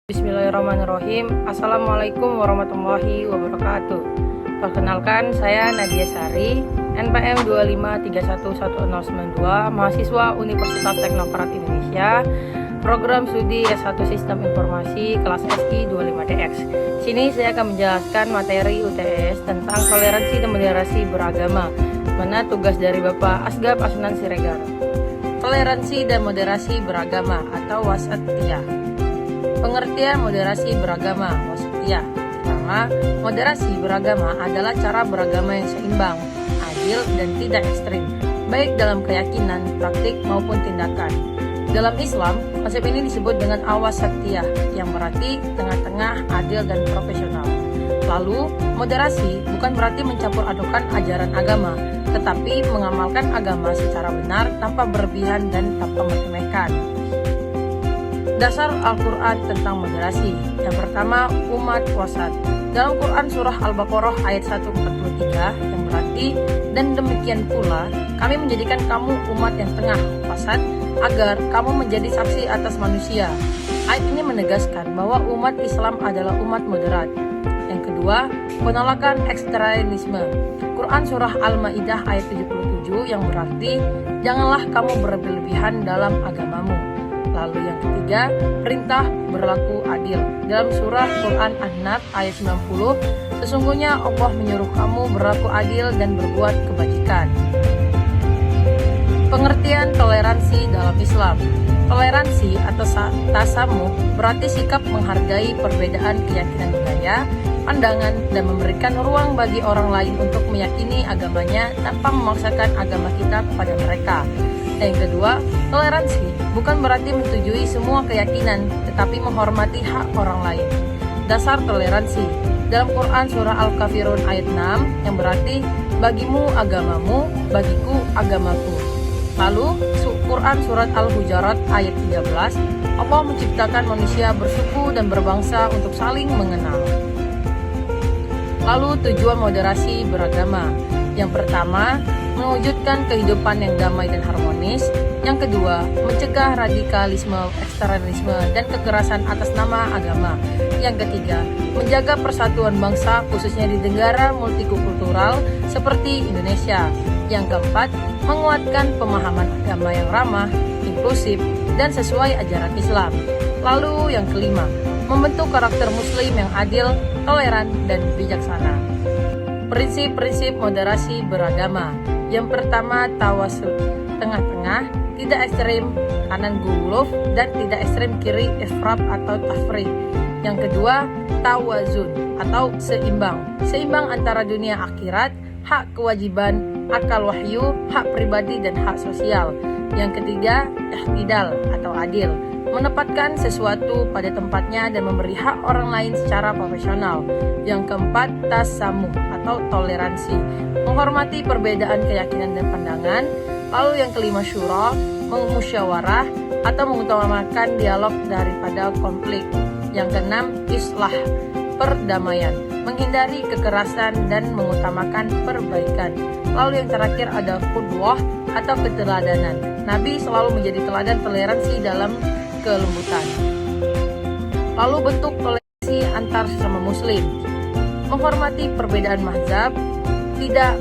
Bismillahirrahmanirrahim. Assalamualaikum warahmatullahi wabarakatuh. Perkenalkan, saya Nadia Sari, NPM 2531192, mahasiswa Universitas Teknokraт Indonesia, program studi S1 Sistem Informasi kelas SI 25DX. Sini saya akan menjelaskan materi UTS tentang toleransi dan moderasi beragama. Mana tugas dari Bapak Asgaf Asnan Siregar. Toleransi dan moderasi beragama atau wasatiyah. Pengertian moderasi beragama, wasatiyah. Pertama, moderasi beragama adalah cara beragama yang seimbang, adil, dan tidak ekstrim, baik dalam keyakinan, praktik, maupun tindakan. Dalam Islam, konsep ini disebut dengan al-wasatiyah, yang berarti tengah-tengah, adil, dan profesional. Lalu, moderasi bukan berarti mencampur adukan ajaran agama, tetapi mengamalkan agama secara benar tanpa berlebihan dan tanpa meremehkan. Dasar Al-Quran tentang moderasi. Yang pertama, umat wasat. Dalam Quran surah Al-Baqarah ayat 143 yang berarti, dan demikian pula kami menjadikan kamu umat yang tengah, wasat, agar kamu menjadi saksi atas manusia. Ayat ini menegaskan bahwa umat Islam adalah umat moderat. Yang kedua, penolakan ekstremisme. Quran surah Al-Maidah ayat 77 yang berarti, janganlah kamu berlebihan dalam agamamu. Lalu yang ketiga, perintah berlaku adil. Dalam surah Quran An-Naf ayat 90, sesungguhnya Allah menyuruh kamu berlaku adil dan berbuat kebajikan. Pengertian toleransi dalam Islam. Toleransi atau tasamuh berarti sikap menghargai perbedaan keyakinan budaya, pandangan, dan memberikan ruang bagi orang lain untuk meyakini agamanya tanpa memaksakan agama kita kepada mereka. Yang kedua, toleransi bukan berarti menyetujui semua keyakinan, tetapi menghormati hak orang lain. Dasar toleransi. Dalam Quran surah Al-Kafirun ayat 6 yang berarti, bagimu agamamu, bagiku agamaku. Lalu, Quran surat Al-Hujarat ayat 13, Allah menciptakan manusia bersuku dan berbangsa untuk saling mengenal. Lalu, tujuan moderasi beragama. Yang pertama, mewujudkan kehidupan yang damai dan harmonis. Yang kedua, mencegah radikalisme, ekstremisme, dan kekerasan atas nama agama. Yang ketiga, menjaga persatuan bangsa khususnya di negara multikultural seperti Indonesia. Yang keempat, menguatkan pemahaman agama yang ramah, inklusif, dan sesuai ajaran Islam. Lalu yang kelima, membentuk karakter muslim yang adil, toleran, dan bijaksana. Prinsip-prinsip moderasi beragama. Yang pertama, tawasud, tengah-tengah, tidak ekstrim kanan guluf, dan tidak ekstrim kiri ifrat atau tafrid. Yang kedua, tawazun atau seimbang, seimbang antara dunia akhirat, hak kewajiban, akal wahyu, hak pribadi, dan hak sosial. Yang ketiga, ihtidal atau adil, menempatkan sesuatu pada tempatnya dan memberi hak orang lain secara profesional. Yang keempat, tasamuh atau toleransi, menghormati perbedaan keyakinan dan pandangan. Lalu yang kelima, syura, musyawarah atau mengutamakan dialog daripada konflik. Yang keenam, islah, perdamaian, menghindari kekerasan dan mengutamakan perbaikan. Lalu yang terakhir ada qudwah atau keteladanan. Nabi selalu menjadi teladan toleransi dalam kelembutan. Lalu bentuk toleransi antar sesama muslim. Menghormati perbedaan mazhab, tidak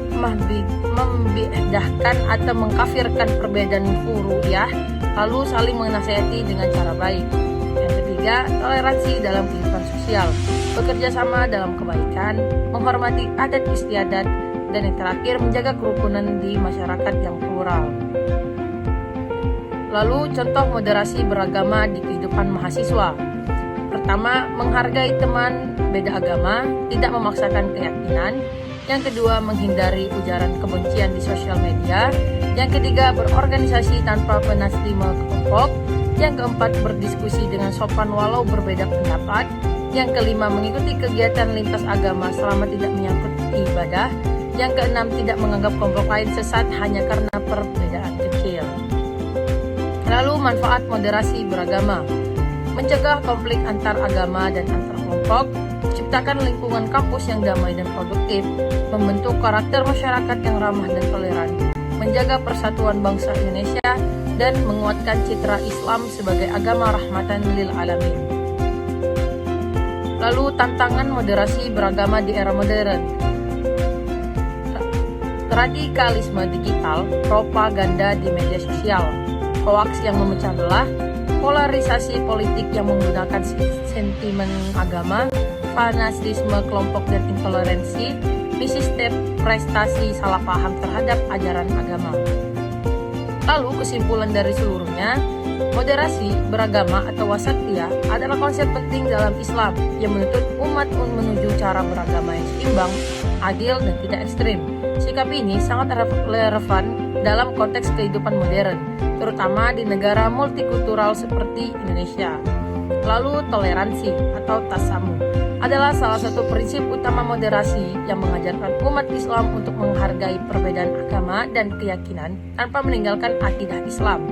membidahkan atau mengkafirkan perbedaan furu'iyah, lalu saling menasihati dengan cara baik. Yang ketiga, toleransi dalam kehidupan sosial, bekerja sama dalam kebaikan, menghormati adat istiadat, dan yang terakhir menjaga kerukunan di masyarakat yang plural. Lalu contoh moderasi beragama di kehidupan mahasiswa. Pertama, menghargai teman beda agama, tidak memaksakan keyakinan. Yang kedua, menghindari ujaran kebencian di sosial media. Yang ketiga, berorganisasi tanpa fanatisme kelompok. Yang keempat, berdiskusi dengan sopan walau berbeda pendapat. Yang kelima, mengikuti kegiatan lintas agama selama tidak menyangkut ibadah. Yang keenam, tidak menganggap kelompok lain sesat hanya karena perbedaan kecil. Lalu manfaat moderasi beragama. Mencegah konflik antar agama dan antar kelompok, menciptakan lingkungan kampus yang damai dan produktif, membentuk karakter masyarakat yang ramah dan toleran, menjaga persatuan bangsa Indonesia, dan menguatkan citra Islam sebagai agama rahmatan lil alamin. Lalu tantangan moderasi beragama di era modern. Radikalisme digital, propaganda di media sosial, hoaks yang memecah belah, polarisasi politik yang menggunakan sentimen agama, fanatisme kelompok dan intoleransi, misi step prestasi salah paham terhadap ajaran agama. Lalu kesimpulan dari seluruhnya, moderasi beragama atau wasatiyah adalah konsep penting dalam Islam yang menuntut umat menuju cara beragama yang seimbang, adil, dan tidak ekstrim. Sikap ini sangat relevan dalam konteks kehidupan modern, terutama di negara multikultural seperti Indonesia. Lalu toleransi atau tasamuh adalah salah satu prinsip utama moderasi yang mengajarkan umat Islam untuk menghargai perbedaan agama dan keyakinan tanpa meninggalkan akidah Islam.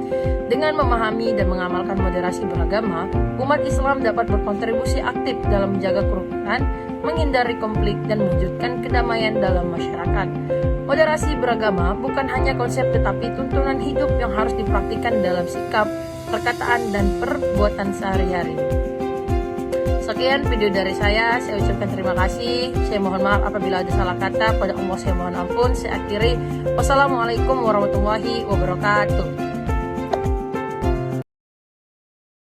Dengan memahami dan mengamalkan moderasi beragama, umat Islam dapat berkontribusi aktif dalam menjaga kerukunan, menghindari konflik, dan mewujudkan kedamaian dalam masyarakat. Moderasi beragama bukan hanya konsep tetapi tuntunan hidup yang harus dipraktikkan dalam sikap, perkataan, dan perbuatan sehari-hari. Sekian video dari saya ucapkan terima kasih. Saya mohon maaf apabila ada salah kata. Pada Allah saya mohon ampun. Saya akhiri. Wassalamualaikum warahmatullahi wabarakatuh.